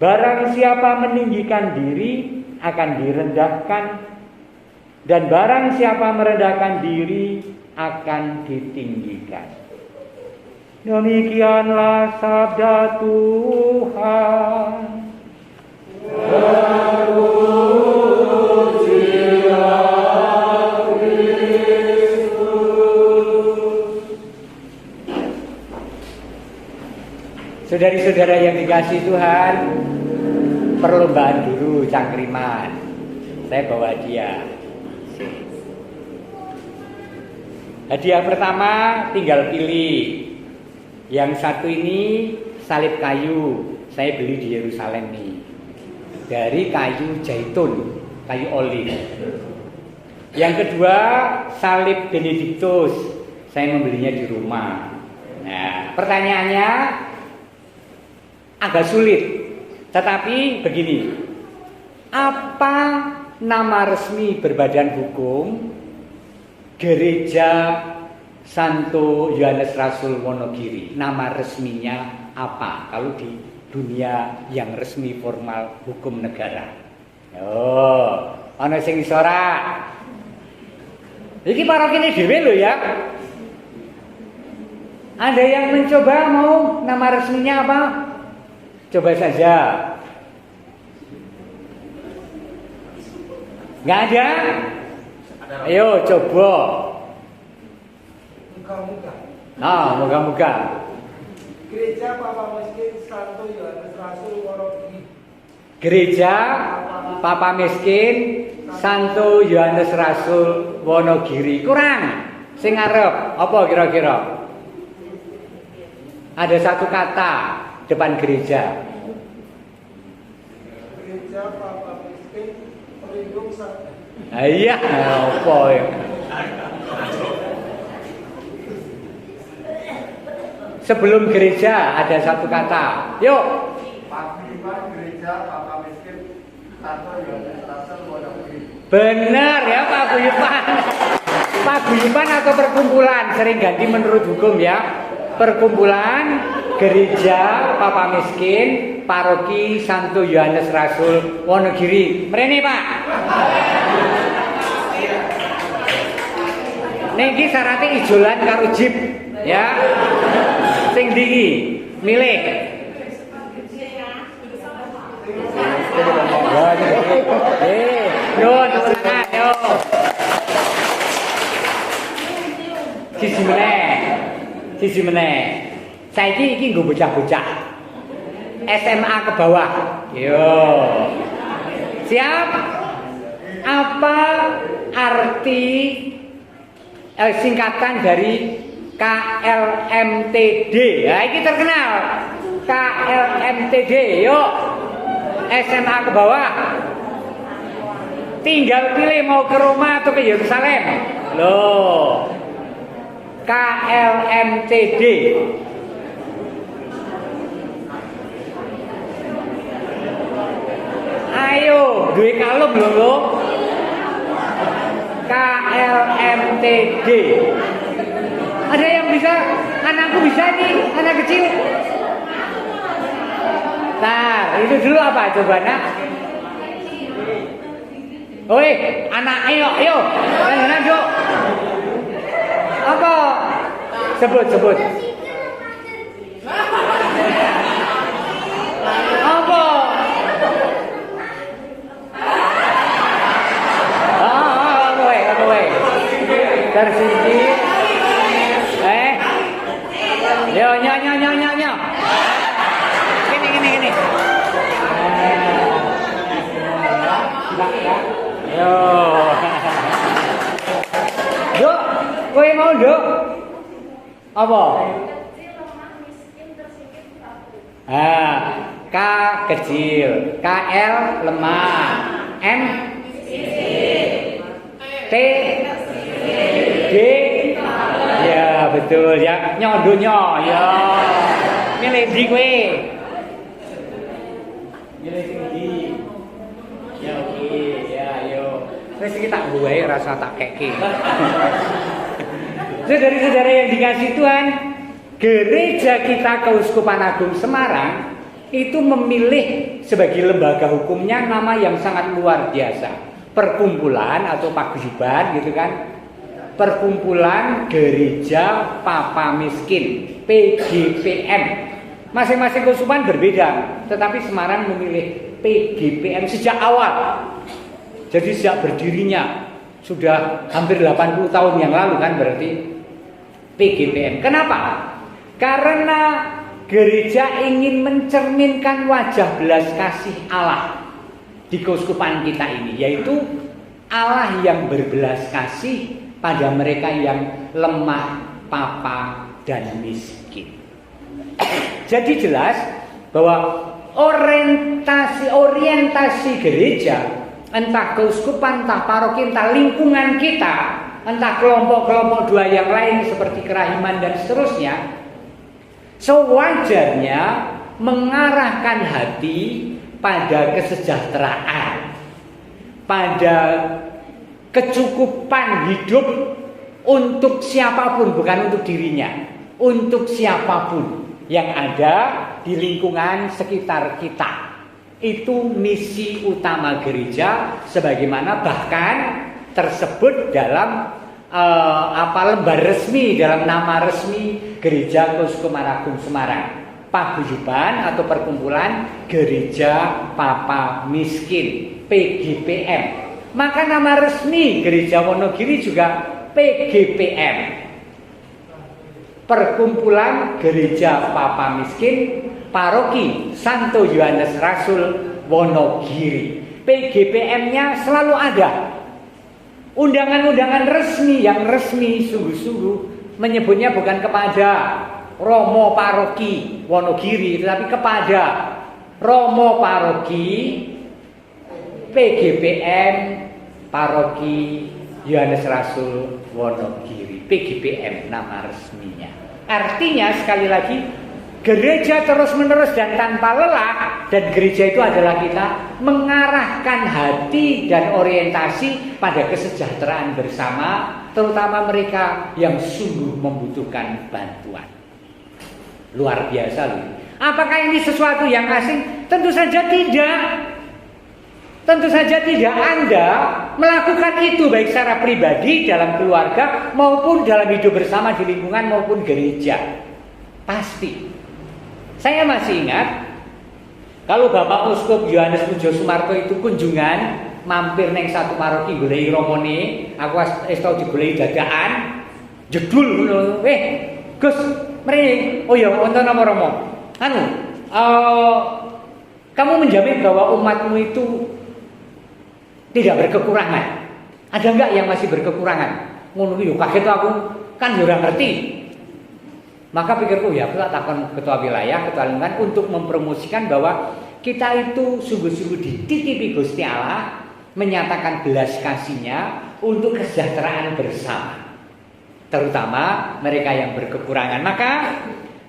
Barang siapa meninggikan diri akan direndahkan, dan barang siapa merendahkan diri akan ditinggikan. Demikianlah sabda Tuhan. Saudari-saudara yang dikasihi Tuhan, perlombaan dulu cangkriman. Saya bawa hadiah. Hadiah pertama tinggal pilih. Yang satu ini salib kayu. Saya beli di Yerusalem nih. Dari kayu zaitun, kayu olive. Yang kedua salib Benedictus. Saya membelinya di rumah. Nah, pertanyaannya agak sulit, tetapi begini, apa nama resmi berbadan hukum Gereja Santo Yohanes Rasul Wonogiri? Nama resminya apa kalau di dunia yang resmi formal hukum negara? Oh, ana sing isora. Iki paroki ini dhewe lho ya. Ada yang mencoba mau nama resminya apa? Coba saja. Nggak ada? Ayo coba. Muka-muka. Nah, moga-moga. Gereja Papa Miskin Santo Yohanes Rasul Wonogiri. Gereja Papa Miskin Santo Yohanes Rasul Wonogiri. Kurang. Sing ngarep apa kira-kira? Ada satu kata depan gereja. Gereja Papa Miskin Pelindung Santo. Iya, apa ya? Sebelum gereja ada satu kata. Yuk. Paguyuban Gereja Papa Miskin Santo Yohanes Rasul Wonogiri. Benar ya, paguyuban. Paguyuban atau perkumpulan sering ganti menurut hukum ya. Perkumpulan Gereja Papa Miskin Paroki Santo Yohanes Rasul Wonogiri. Mrene, Pak. Niki syaratnya ijolan karo jip ya. Sing ndi milih. Yo, tangan yo. Sisi meneh. Saiki iki nggo bocah-bocah. SMA ke bawah. Yo. Siap? Apa arti singkatan dari KLMTD? Ya, ini terkenal. KLMTD. Yuk. SMA ke bawah. Tinggal pilih mau ke Roma atau ke Yerusalem. Loh. KLMTD. Ayo, duwe kalem lho. KLMTD. Ada yang bisa? Anakku bisa nih, anak kecil. Nah, itu dulu apa coba nak? Oi, anak ayo. Ayo, yuk. Apa? Sebut. Apa? Apa weh? Tersinggi. Yo, nyo. Gini. Yo. Duk, kowe mau duk? Apa? K kecil, KL lemah, M T D ya betul ya, nyodonyo ya. Milih di kowe. Milih sing ndi? Ya oke, ya ayo. Wis iki tak buahe rasa tak keke. Saudara-saudara yang dikasihi Tuhan, gereja kita Keuskupan Agung Semarang itu memilih sebagai lembaga hukumnya nama yang sangat luar biasa. Perkumpulan atau paguyuban gitu kan. Perkumpulan Gereja Papa Miskin, PGPM. Masing-masing keuskupan berbeda, tetapi Semarang memilih PGPM sejak awal. Jadi sejak berdirinya sudah hampir 80 tahun yang lalu kan berarti PGPM. Kenapa? Karena gereja ingin mencerminkan wajah belas kasih Allah di keuskupan kita ini, yaitu Allah yang berbelas kasih pada mereka yang lemah, papa, dan miskin. Jadi jelas bahwa orientasi gereja, entah keuskupan, entah paroki, entah lingkungan kita, entah kelompok-kelompok dua yang lain seperti kerahiman dan seterusnya, sewajarnya mengarahkan hati pada kesejahteraan, pada kecukupan hidup untuk siapapun, bukan untuk dirinya, untuk siapapun yang ada di lingkungan sekitar kita. Itu misi utama gereja, sebagaimana bahkan tersebut dalam lembar resmi, dalam nama resmi Gereja Keuskupan Agung Semarang, Paguyuban atau Perkumpulan Gereja Papa Miskin, PGPM. Maka nama resmi Gereja Wonogiri juga PGPM, Perkumpulan Gereja Papa Miskin Paroki Santo Yohanes Rasul Wonogiri. PGPM-nya selalu ada. Undangan-undangan resmi yang resmi sungguh-sungguh menyebutnya bukan kepada Romo Paroki Wonogiri, tetapi kepada Romo Paroki PGPM Paroki Yohanes Rasul Wonogiri. PGPM nama resminya. Artinya sekali lagi, gereja terus-menerus dan tanpa lelah, dan gereja itu adalah kita mengarahkan hati dan orientasi pada kesejahteraan bersama, terutama mereka yang sungguh membutuhkan bantuan. Luar biasa loh. Apakah ini sesuatu yang asing? Tentu saja tidak. Tentu saja tidak. Anda melakukan itu baik secara pribadi dalam keluarga maupun dalam hidup bersama di lingkungan maupun gereja. Pasti. Saya masih ingat kalau Bapak Uskup Yohanes Pujo Sumarto itu kunjungan mampir neng satu paroki golei romone, aku wis tau digolei dadaan, jedul ngono. Gus, mrene. Oh ya, wonten apa Romo? Kamu menjamin bahwa umatmu itu tidak berkekurangan? Ada enggak yang masih berkekurangan? Ngono iki yo kaget aku, kan yo ora ngerti. Maka pikirku ya, aku takon ketua wilayah, ketua lingkungan untuk mempromosikan bahwa kita itu sungguh-sungguh dititipi Gusti Allah, menyatakan belas kasihnya untuk kesejahteraan bersama, terutama mereka yang berkekurangan. Maka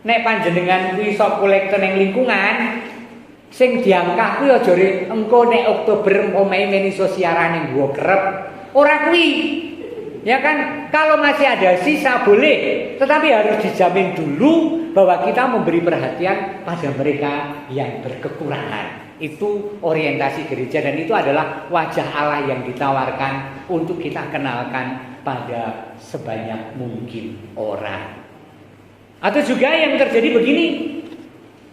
nek panjenengan kuwi iso kolekte ning lingkungan, sing diangkah kuwi aja engko nek Oktober omahe meni iso siaran ning gua kerep. Ora kuwi. Ya kan, kalau masih ada sisa boleh, tetapi harus dijamin dulu bahwa kita memberi perhatian pada mereka yang berkekurangan. Itu orientasi gereja, dan itu adalah wajah Allah yang ditawarkan untuk kita kenalkan pada sebanyak mungkin orang. Atau juga yang terjadi begini,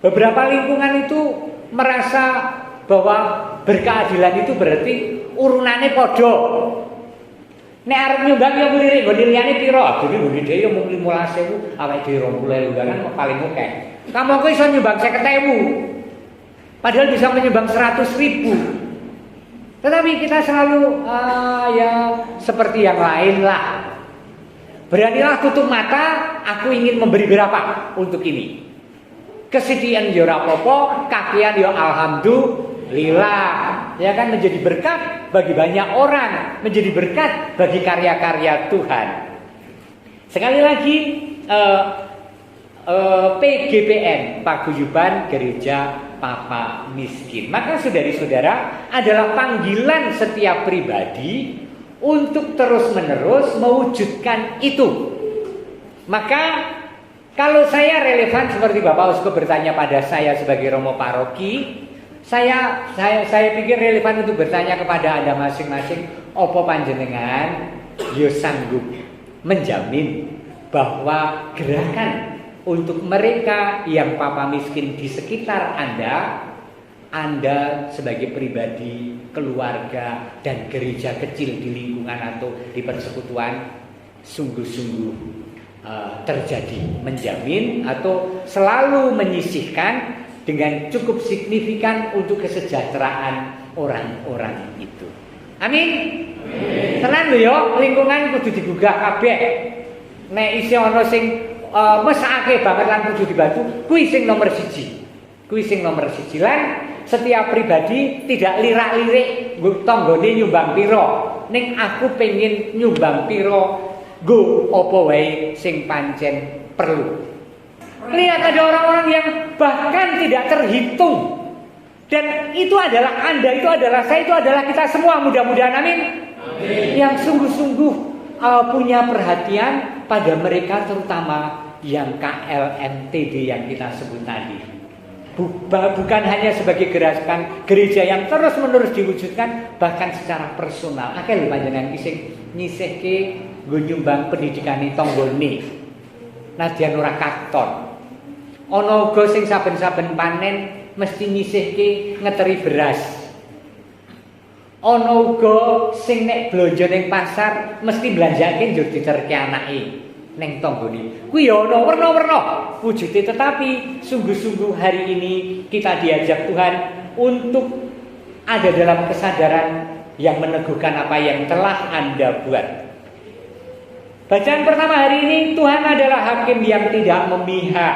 beberapa lingkungan itu merasa bahwa berkeadilan itu berarti urunannya podo. Nek arep nyumbang yo mlirik nggo liyane pira? Jadi nggo dhewe yo mung 15.000, awake dhewe 20.000 kan paling akeh. Kamu kok iso nyumbang 50.000. Padahal bisa menyumbang 100.000. Tetapi kita selalu ya seperti yang lain lah. Beranilah tutup mata, aku ingin memberi berapa untuk ini. Kesedihan yo ora apa-apa, kakean yo alhamdulillah. Ya kan, menjadi berkat bagi banyak orang, menjadi berkat bagi karya-karya Tuhan. Sekali lagi PGPM, Paguyuban Gereja Papa Miskin. Maka saudari-saudara, adalah panggilan setiap pribadi untuk terus-menerus mewujudkan itu. Maka Kalau saya relevan seperti Bapak Uskup bertanya pada saya sebagai Romo Paroki, saya pikir relevan untuk bertanya kepada Anda masing-masing, opo panjenengan yo sanggup menjamin bahwa gerakan untuk mereka yang papa miskin di sekitar Anda sebagai pribadi, keluarga, dan gereja kecil di lingkungan atau di persekutuan sungguh-sungguh terjadi, menjamin atau selalu menyisihkan dengan cukup signifikan untuk kesejahteraan orang-orang itu. Amin. Tenan lho yo, lingkungan kudu digugah kabeh. Nek isih ana sing mesake banget lan kudu dibantu, kuwi sing nomor 1. Kuwi sing nomor 1 lan setiap pribadi tidak lirak-lirik tanggane nyumbang pira. Ning aku pengen nyumbang pira, go apa wae sing pancen perlu. Lihat ada orang-orang yang bahkan tidak terhitung. Dan itu adalah Anda, itu adalah saya, itu adalah kita semua, mudah-mudahan amin. Yang sungguh-sungguh punya perhatian pada mereka, terutama yang KLMTD yang kita sebut tadi. Bukan hanya sebagai gerakan gereja yang terus-menerus diwujudkan, bahkan secara personal. Akeh lho panjenengan sing nyisihke nggo nyumbang pendidikane tanggane. Nadyan ora katon. Ana uga sing saben-saben panen mesti nyisihke ngeteri beras. Ana uga sing nek blanja ning pasar mesti belanjake njur diterke anake ning tanggane. Kuwi ya ana werna-werna wujude, tetapi sungguh-sungguh hari ini kita diajak Tuhan untuk ada dalam kesadaran yang meneguhkan apa yang telah Anda buat. Bacaan pertama hari ini, Tuhan adalah hakim yang tidak memihak.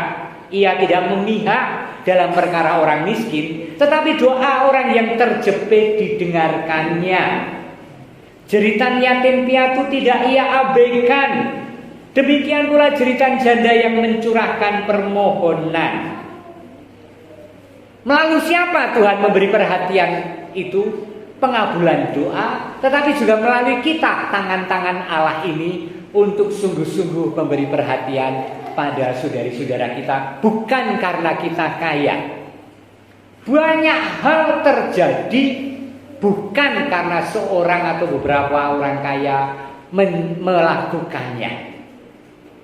Ia tidak memihak dalam perkara orang miskin, tetapi doa orang yang terjepit didengarkannya. Jeritan yatim piatu tidak ia abaikan. Demikian pula jeritan janda yang mencurahkan permohonan. Melalui siapa Tuhan memberi perhatian itu? Pengabulan doa, tetapi juga melalui kita, tangan-tangan Allah ini, untuk sungguh-sungguh memberi perhatian pada saudari-saudara kita, bukan karena kita kaya. Banyak hal terjadi bukan karena seorang atau beberapa orang kaya melakukannya.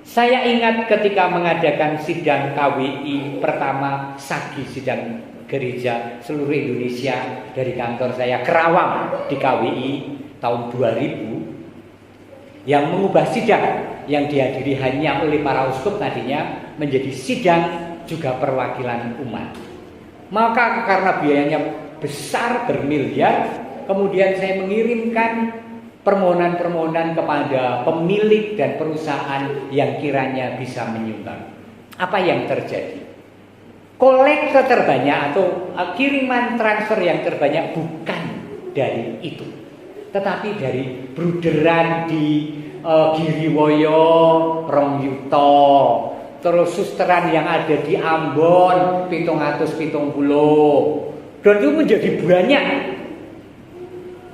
Saya ingat ketika mengadakan sidang KWI pertama, Sagi sidang gereja seluruh Indonesia dari kantor saya Kerawang di KWI tahun 2000, yang mengubah sidang yang dihadiri hanya oleh para uskup tadinya menjadi sidang juga perwakilan umat. Maka karena biayanya besar bermiliar, kemudian saya mengirimkan permohonan-permohonan kepada pemilik dan perusahaan yang kiranya bisa menyumbang. Apa yang terjadi? Kolektor terbanyak atau kiriman transfer yang terbanyak bukan dari itu, tetapi dari bruderan di Giriwoyo, Rongyuto, terus susteran yang ada di Ambon, 770. Dan itu menjadi banyak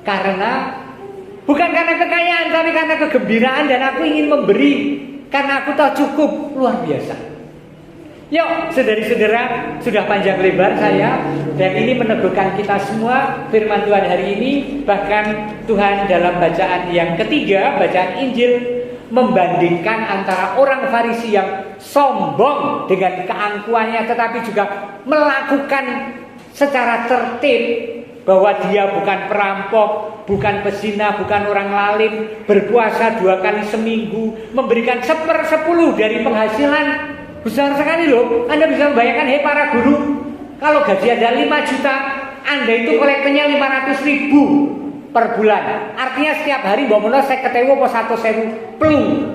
karena bukan karena kekayaan, tapi karena kegembiraan, dan aku ingin memberi karena aku tahu cukup, luar biasa. Yuk, saudari-saudara, sudah panjang lebar saya, dan ini meneguhkan kita semua firman Tuhan hari ini. Bahkan Tuhan dalam bacaan yang ketiga, bacaan Injil, membandingkan antara orang Farisi yang sombong dengan keangkuhannya, tetapi juga melakukan secara tertib, bahwa dia bukan perampok, bukan pezina, bukan orang lalim, berpuasa 2 kali seminggu, memberikan 1/10 dari penghasilan. Besar sekali loh. Anda bisa membayangkan, hei para guru, kalau gaji Anda 5 juta, Anda itu kolektornya 500.000 per bulan. Artinya setiap hari mbok saya ketemu po 1.000 plung.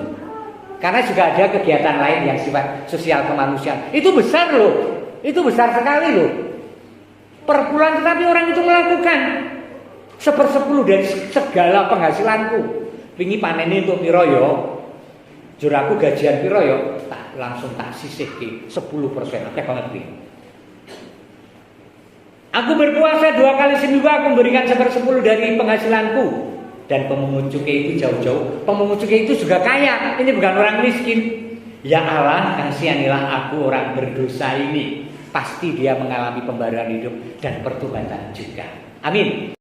Karena juga ada kegiatan lain yang sifat sosial kemanusiaan. Itu besar loh. Itu besar sekali loh. Per bulan, tetapi orang itu melakukan 1/10 dari segala penghasilanku. Wingi panene untuk piro yo? Jur aku gajian piro yo? Langsung tak sisihke 10%. Akeh banget iki. Aku berpuasa 2 kali seminggu, aku memberikan 1/10 dari penghasilanku. Dan pemungut cukai itu jauh-jauh, pemungut cukai itu juga kaya. Ini bukan orang miskin. Ya Allah, kasihanilah aku orang berdosa ini. Pasti dia mengalami pembaruan hidup dan pertobatan juga. Amin.